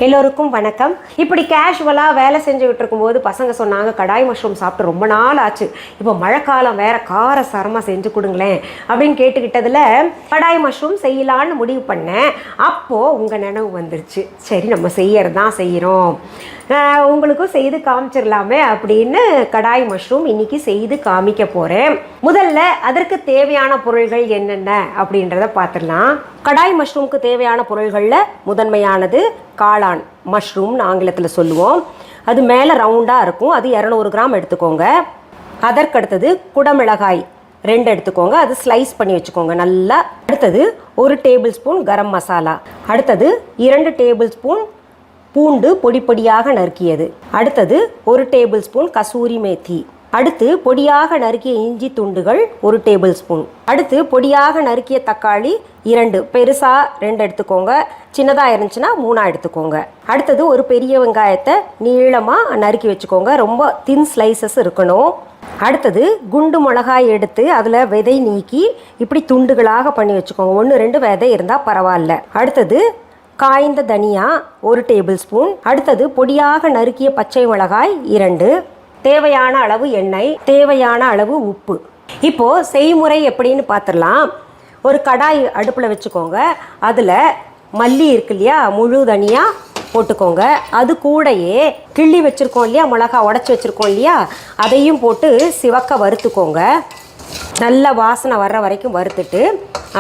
எல்லோருக்கும் வணக்கம். இப்படி கேஷுவலாக வேலை செஞ்சுக்கிட்டு இருக்கும்போது பசங்க சொன்னாங்க கடாய் மஷ்ரூம் சாப்பிட்டு ரொம்ப நாள் ஆச்சு, இப்போ மழைக்காலம் வேற, கார சரமாக செஞ்சு கொடுங்களேன் அப்படின்னு கேட்டுக்கிட்டதில் கடாய் மஷ்ரூம் செய்யலான்னு முடிவு பண்ணேன். அப்போது உங்கள் நினைவு வந்துருச்சு, சரி நம்ம செய்யறதான் செய்கிறோம், உங்களுக்கும் செய்து காமிச்சிடலாமே அப்படின்னு கடாய் மஷ்ரூம் இன்னைக்கு செய்து காமிக்க போகிறேன். முதல்ல அதற்கு தேவையான பொருள்கள் என்னென்ன அப்படின்றத பார்த்துடலாம். கடாய் மஷ்ரூமுக்கு தேவையான பொருள்களில் முதன்மையானது காளான், மஷ்ரூம்னு ஆங்கிலத்தில் சொல்லுவோம். அது மேலே ரவுண்டாக இருக்கும், அது 200 கிராம் எடுத்துக்கோங்க. அதற்கடுத்தது குடமிளகாய் 2 எடுத்துக்கோங்க, அது ஸ்லைஸ் பண்ணி வச்சுக்கோங்க நல்லா. அடுத்தது 1 டேபிள் ஸ்பூன் கரம் மசாலா. அடுத்தது 2 டேபிள் ஸ்பூன் பூண்டு பொடி பொடியாக நறுக்கியது. அடுத்தது 1 டேபிள் ஸ்பூன் கசூரி மேத்தி. அடுத்து பொடியாக நறுக்கிய இஞ்சி துண்டுகள் 1 டேபிள் ஸ்பூன். அடுத்து பொடியாக நறுக்கிய தக்காளி 2, பெருசாக 2 எடுத்துக்கோங்க, சின்னதாக இருந்துச்சுன்னா 3 எடுத்துக்கோங்க. அடுத்தது ஒரு பெரிய வெங்காயத்தை நீளமாக நறுக்கி வச்சுக்கோங்க, ரொம்ப தின் ஸ்லைசஸ் இருக்கணும். அடுத்தது குண்டு மிளகாய் எடுத்து அதில் விதை நீக்கி இப்படி துண்டுகளாக பண்ணி வச்சுக்கோங்க, 1-2 விதை இருந்தால் பரவாயில்ல. அடுத்தது காய்ந்த தனியா 1 டேபிள் ஸ்பூன். அடுத்தது பொடியாக நறுக்கிய பச்சை மிளகாய் 2, தேவையான அளவு எண்ணெய், தேவையான அளவு உப்பு. இப்போது செய்முறை எப்படின்னு பார்த்துடலாம். ஒரு கடாய் அடுப்பில் வச்சுக்கோங்க, அதில் மல்லி இருக்கு இல்லையா, முழு தனியாக போட்டுக்கோங்க. அது கூடையே கிள்ளி வச்சுருக்கோம் இல்லையா, மிளகா உடச்சி வச்சுருக்கோம் இல்லையா, அதையும் போட்டு சிவக்க வறுத்துக்கோங்க. நல்ல வாசனை வர்ற வரைக்கும் வறுத்துட்டு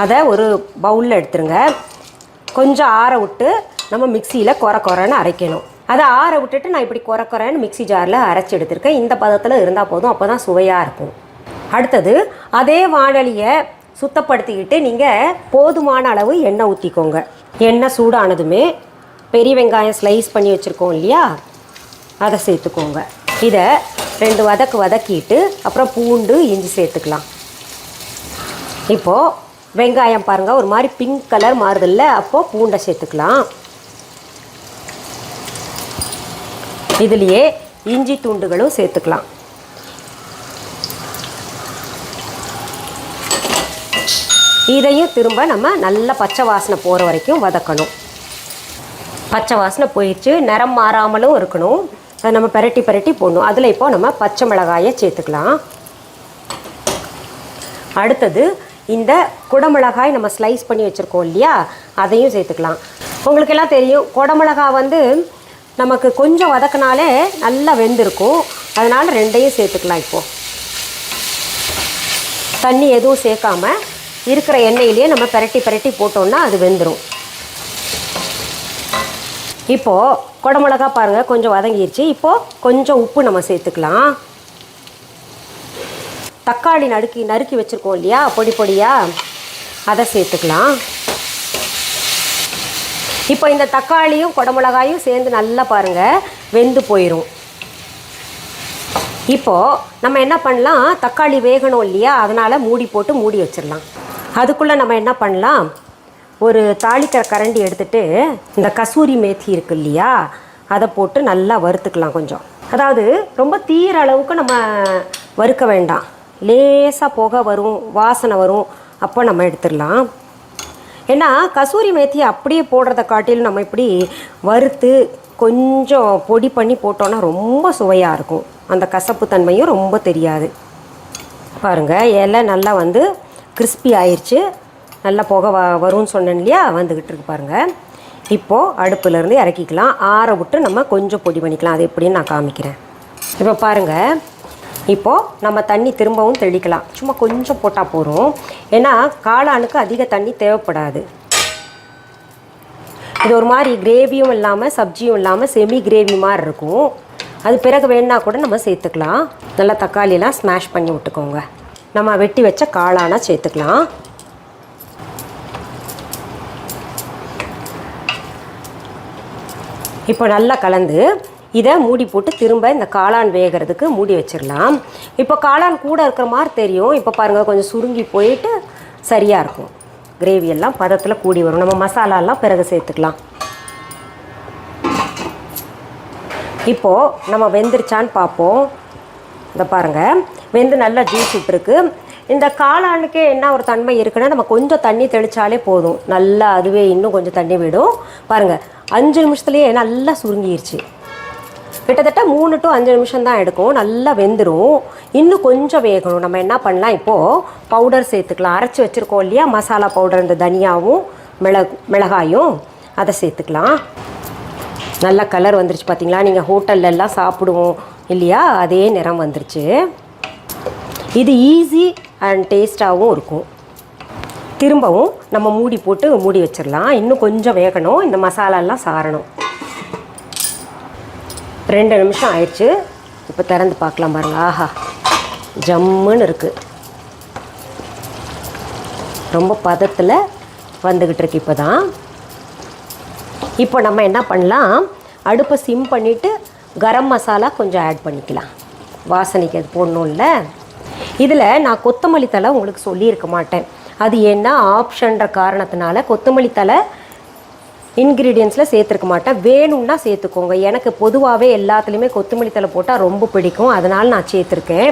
அதை ஒரு பவுலில் எடுத்துருங்க. கொஞ்சம் ஆற விட்டு நம்ம மிக்சியில் கொரன்னு அரைக்கணும். அதை ஆற விட்டுட்டு நான் இப்படி கொரன்னு மிக்சி ஜாரில் அரைச்சி எடுத்திருக்கேன். இந்த பதத்தில் இருந்தால் போதும், அப்போ தான் சுவையாக இருக்கும். அடுத்தது அதே வாணலியை சுத்தப்படுத்திக்கிட்டு நீங்கள் போதுமான அளவு எண்ணெய் ஊற்றிக்கோங்க. எண்ணெய் சூடானதுமே பெரிய வெங்காயம் ஸ்லைஸ் பண்ணி வச்சுருக்கோம் இல்லையா, அதை சேர்த்துக்கோங்க. இதை 2 வதக்கிட்டு அப்புறம் பூண்டு இஞ்சி சேர்த்துக்கலாம். இப்போது வெங்காயம் பாருங்கள் ஒரு மாதிரி பிங்க் கலர் மாறுதில்ல, அப்போது பூண்டை சேர்த்துக்கலாம். இதுலேயே இஞ்சி துண்டுகளும் சேர்த்துக்கலாம். இதையும் திரும்ப நம்ம நல்ல பச்சை வாசனை போகிற வரைக்கும் வதக்கணும். பச்சை வாசனை போயிடுச்சு, நிறம் மாறாமலும் இருக்கணும், அதை நம்ம பெரட்டி போடணும். அதில் இப்போ நம்ம பச்சை மிளகாயை சேர்த்துக்கலாம். அடுத்தது இந்த குடமிளகாய் நம்ம ஸ்லைஸ் பண்ணி வச்சுருக்கோம் இல்லையா, அதையும் சேர்த்துக்கலாம். உங்களுக்கெல்லாம் தெரியும், குடமிளகாய் நமக்கு கொஞ்சம் வதக்கினாலே நல்லா வெந்திருக்கும், அதனால் 2ஐயும் சேர்த்துக்கலாம். இப்போது தண்ணி எதுவும் சேர்க்காம இருக்கிற எண்ணெயிலேயே நம்ம பெரட்டி போட்டோம்னா அது வெந்துடும். இப்போது குடமிளகா பாருங்கள் கொஞ்சம் வதங்கிடுச்சு. இப்போது கொஞ்சம் உப்பு நம்ம சேர்த்துக்கலாம். தக்காளி நறுக்கி வச்சுருக்கோம் இல்லையா பொடி பொடியாக, அதை சேர்த்துக்கலாம். இப்போ இந்த தக்காளியும் குடமிளகாயும் சேர்ந்து நல்லா பாருங்கள் வெந்து போயிடும். இப்போது நம்ம என்ன பண்ணலாம், தக்காளி வேகணும் இல்லையா, அதனால் மூடி வச்சிடலாம். அதுக்குள்ளே நம்ம என்ன பண்ணலாம், ஒரு தாளிக்கிற கரண்டி எடுத்துகிட்டு இந்த கசூரி மேத்தி இருக்குது இல்லையா, அதை போட்டு நல்லா வறுத்துக்கலாம். கொஞ்சம், அதாவது ரொம்ப தீர அளவுக்கு நம்ம வறுக்க வேண்டாம், லேசாக புகை வரும், வாசனை வரும், அப்போ நம்ம எடுத்துடலாம். ஏன்னா கசூரி மேத்தி அப்படியே போடுறத காட்டிலும் நம்ம இப்படி வறுத்து கொஞ்சம் பொடி பண்ணி போட்டோன்னா ரொம்ப சுவையாக இருக்கும், அந்த கசப்பு தன்மையும் ரொம்ப தெரியாது. பாருங்கள் இலை நல்லா கிறிஸ்பி ஆயிடுச்சு, நல்லா புகை வரும்னு சொன்னேன் இல்லையா, வந்துக்கிட்டு இருக்கு பாருங்கள். இப்போது அடுப்புலேருந்து இறக்கிக்கலாம், ஆற விட்டு நம்ம கொஞ்சம் பொடி பண்ணிக்கலாம். அது எப்படின்னு நான் காமிக்கிறேன். இப்போ பாருங்கள், இப்போது நம்ம தண்ணி திரும்பவும் தெளிக்கலாம், சும்மா கொஞ்சம் போட்டால் போதும், ஏன்னா காளானுக்கு அதிக தண்ணி தேவைப்படாது. இது ஒரு மாதிரி கிரேவியும் இல்லாமல் சப்ஜியும் இல்லாமல் செமி கிரேவி மாதிரி இருக்கும். அது பிறகு வேணா கூட நம்ம சேர்த்துக்கலாம். நல்லா தக்காளியெல்லாம் ஸ்மாஷ் பண்ணி விட்டுக்கோங்க. நம்ம வெட்டி வச்ச காளானை சேர்த்துக்கலாம். இப்போ நல்லா கலந்து இதை மூடி போட்டு திரும்ப இந்த காளான் வேகிறதுக்கு மூடி வச்சிடலாம். இப்போ காளான் கூட இருக்கிற மாதிரி தெரியும், இப்போ பாருங்கள் கொஞ்சம் சுருங்கி போயிட்டு சரியாக இருக்கும், கிரேவியெல்லாம் பதத்தில் கூடி வரும். நம்ம மசாலாலாம் பிறகு சேர்த்துக்கலாம். இப்போது நம்ம வெந்துருச்சான்னு பார்ப்போம். இந்த பாருங்கள் வெந்து நல்லா ஜூஸ் விட்டுருக்கு. இந்த காளானுக்கே என்ன ஒரு தன்மை இருக்குன்னா, நம்ம கொஞ்சம் தண்ணி தெளித்தாலே போதும், நல்லா அதுவே இன்னும் கொஞ்சம் தண்ணி விடும். பாருங்கள் 5 நிமிஷத்துலேயே நல்லா சுருங்கிருச்சு. கிட்டத்தட்ட 3 to 5 நிமிஷம் தான் எடுக்கும். நல்லா வெந்துடும். இன்னும் கொஞ்சம் வேகணும். நம்ம என்ன பண்ணலாம், இப்போது பவுடர் சேர்த்துக்கலாம். அரைச்சி வச்சுருக்கோம் இல்லையா மசாலா பவுடர், இந்த தனியாவும் மிளகாயும் அதை சேர்த்துக்கலாம். நல்ல கலர் வந்துருச்சு பார்த்தீங்களா. நீங்கள் ஹோட்டல்லலாம் சாப்பிடுவோம் இல்லையா, அதே நிறம் வந்துருச்சு. இது ஈஸி அண்ட் டேஸ்ட்டாகவும் இருக்கும். திரும்பவும் நம்ம மூடி போட்டு மூடி வச்சிடலாம். இன்னும் கொஞ்சம் வேகணும். இந்த மசாலாலாம் சாரணும். 2 நிமிஷம் ஆயிடுச்சு. இப்போ திறந்து பார்க்கலாம் பாருங்கள். ஆஹா, ஜம்முன்னு இருக்குது. ரொம்ப பதத்தில் வந்துக்கிட்டு இருக்கு. இப்போ தான் இப்போ நம்ம என்ன பண்ணலாம், அடுப்பை சிம் பண்ணிவிட்டு கரம் மசாலா கொஞ்சம் ஆட் பண்ணிக்கலாம். வாசனைக்கு அது போடணும்ல. இதில் நான் கொத்தமல்லி தழை உங்களுக்கு சொல்லியிருக்க மாட்டேன். அது ஏன்னா ஆப்ஷன்ற காரணத்தினால கொத்தமல்லி தழை இன்க்ரீடியன்ஸில் சேர்த்துருக்க மாட்டேன். வேணும்னா சேர்த்துக்கோங்க. எனக்கு பொதுவாகவே எல்லாத்துலேயுமே கொத்தமல்லி தழை போட்டால் ரொம்ப பிடிக்கும். அதனால் நான் சேர்த்துருக்கேன்.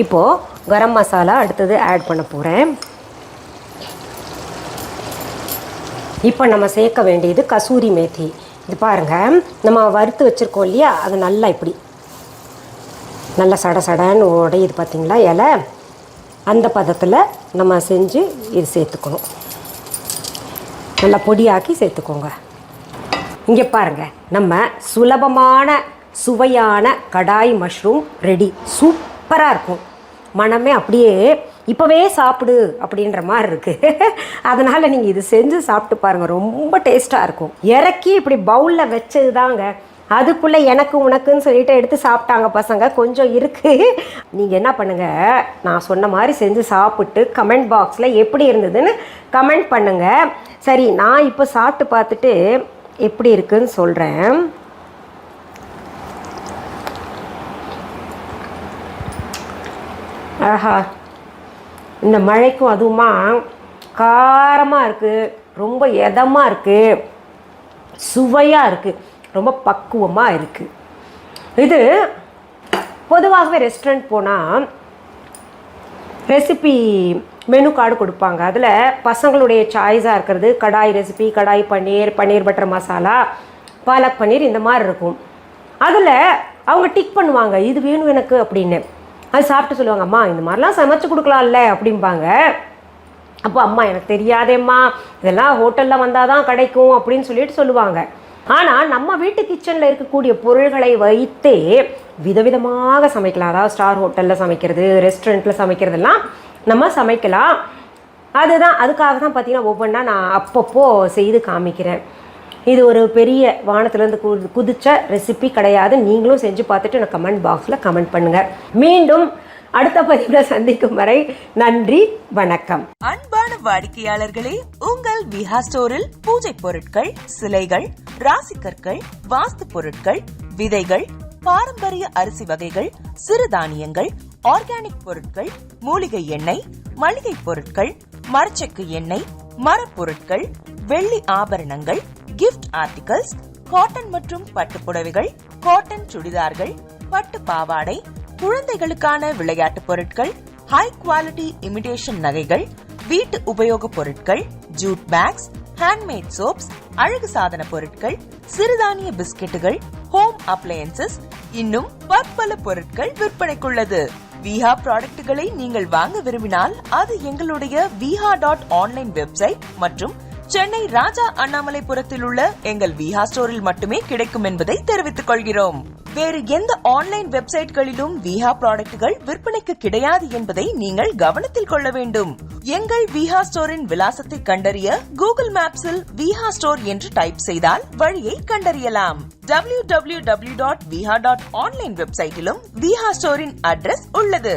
இப்போது கரம் மசாலா அடுத்தது ஆட் பண்ண போகிறேன். இப்போ நம்ம சேர்க்க வேண்டியது கசூரி மேத்தி. இது பாருங்கள், நம்ம வறுத்து வச்சுருக்கோம் இல்லையா, அது நல்லா இப்படி நல்லா சடன்னு உடையுது பார்த்தீங்களா இலை. அந்த பதத்தில் நம்ம செஞ்சு இது சேர்த்துக்கணும். நல்லா பொடியாக்கி சேர்த்துக்கோங்க. இங்கே பாருங்கள், நம்ம சுலபமான சுவையான கடாய் மஷ்ரூம் ரெடி. சூப்பராக இருக்கும். மனமே அப்படியே இப்போவே சாப்பிடு அப்படின்ற மாதிரி இருக்குது. அதனால் நீங்கள் இது செஞ்சு சாப்பிட்டு பாருங்கள். ரொம்ப டேஸ்ட்டாக இருக்கும். இறக்கி இப்படி பவுலில் வச்சது தாங்க. அதுக்குள்ளே எனக்கு உனக்குன்னு சொல்லிட்டு எடுத்து சாப்பிட்டாங்க பசங்க. கொஞ்சம் இருக்குது. நீங்கள் என்ன பண்ணுங்கள், நான் சொன்ன மாதிரி செஞ்சு சாப்பிட்டு கமெண்ட் பாக்ஸில் எப்படி இருந்ததுன்னு கமெண்ட் பண்ணுங்கள். சரி, நான் இப்போ சாப்பிட்டு பார்த்துட்டு எப்படி இருக்குன்னு சொல்கிறேன். ஆஹா, இந்த மழைக்கும் அதுவுமா காரமாக இருக்குது, ரொம்ப எதமாக இருக்குது, சுவையாக இருக்குது, ரொம்ப பக்குவமாக இருக்குது. இது பொதுவாகவே ரெஸ்டாரண்ட் போனால் ரெசிபி மெனு கார்டு கொடுப்பாங்க. அதில் பசங்களுடைய சாய்ஸாக இருக்கிறது கடாய் ரெசிபி, கடாய் பன்னீர், பன்னீர் பட்டர் மசாலா, பாலக் பன்னீர், இந்த மாதிரி இருக்கும். அதில் அவங்க டிக் பண்ணுவாங்க, இது வேணும் எனக்கு அப்படின்னு. அது சாப்பிட்டு சொல்லுவாங்க, அம்மா இந்த மாதிரிலாம் சமைச்சு கொடுக்கலாம்ல அப்படிம்பாங்க. அப்போ அம்மா எனக்கு தெரியாதேம்மா, இதெல்லாம் ஹோட்டலில் வந்தால் தான் கிடைக்கும் அப்படின்னு சொல்லிட்டு சொல்லுவாங்க. ஆனால் நம்ம வீட்டு கிச்சனில் இருக்கக்கூடிய பொருள்களை வைத்தே விதவிதமாக சமைக்கலாம். அதாவது ஸ்டார் ஹோட்டலில் சமைக்கிறது, ரெஸ்டாரண்ட்டில் சமைக்கிறதெல்லாம் நம்ம சமைக்கலாம். அதுக்காக தான் பார்த்திங்கன்னா ஒவ்வொன்றா நான் அப்பப்போ செய்து காமிக்கிறேன். இது ஒரு பெரிய வானத்திலேருந்து குதிச்ச ரெசிபி கிடையாது. நீங்களும் செஞ்சு பார்த்துட்டு எனக்கு கமெண்ட் பாக்ஸில் கமெண்ட் பண்ணுங்கள். மீண்டும் அடுத்த பதிவில் சந்திக்கும் வரை நன்றி, வணக்கம். அன்பான வாடிக்கையாளர்களே, உங்கள் விஹா ஸ்டோரில் பூஜை பொருட்கள், சிலைகள், ராசிக்கற்கள், வாஸ்து பொருட்கள், விதைகள், பாரம்பரிய அரிசி வகைகள், சிறுதானியங்கள், ஆர்கானிக் பொருட்கள், மூலிகை எண்ணெய், மளிகை பொருட்கள், மரச்செக்கு எண்ணெய், மரப்பொருட்கள், வெள்ளி ஆபரணங்கள், கிஃப்ட் ஆர்டிகல்ஸ், காட்டன் மற்றும் பட்டு புடவைகள், காட்டன் சுடிதார்கள், பட்டு பாவாடை, குழந்தைகளுக்கான விளையாட்டு பொருட்கள், ஹை குவாலிட்டி இமிடேஷன் நகைகள், வீட்டு உபயோக பொருட்கள், ஜூட் பேக்ஸ், ஹேண்ட்மேட் சோப்ஸ், அழகு சாதன பொருட்கள், சிறுதானிய பிஸ்கெட்டுகள், ஹோம் அப்ளையன்சஸ், இன்னும் பற்பல பொருட்கள் விற்பனைக்குள்ளது. விஹா ப்ராடக்ட்களை நீங்கள் வாங்க விரும்பினால் அது எங்களுடைய viha.online வெப்சைட் மற்றும் சென்னை ராஜா அண்ணாமலைபுரத்தில் உள்ள எங்கள் விஹா ஸ்டோரில் மட்டுமே கிடைக்கும் என்பதை தெரிவித்துக் கொள்கிறோம். வேறு எந்த ஆன்லைன் வெப்சைட்களிலும் விஹா ப்ராடக்ட்கள் விற்பனைக்கு கிடையாது என்பதை நீங்கள் கவனத்தில் கொள்ள வேண்டும். எங்கள் விஹா ஸ்டோரின் விலாசத்தை கண்டறிய கூகுள் மேப்ஸில் விஹா ஸ்டோர் என்று டைப் செய்தால் வழியை கண்டறியலாம். www.viha.online வெப்சைட்டிலும் விஹா ஸ்டோரின் அட்ரஸ் உள்ளது.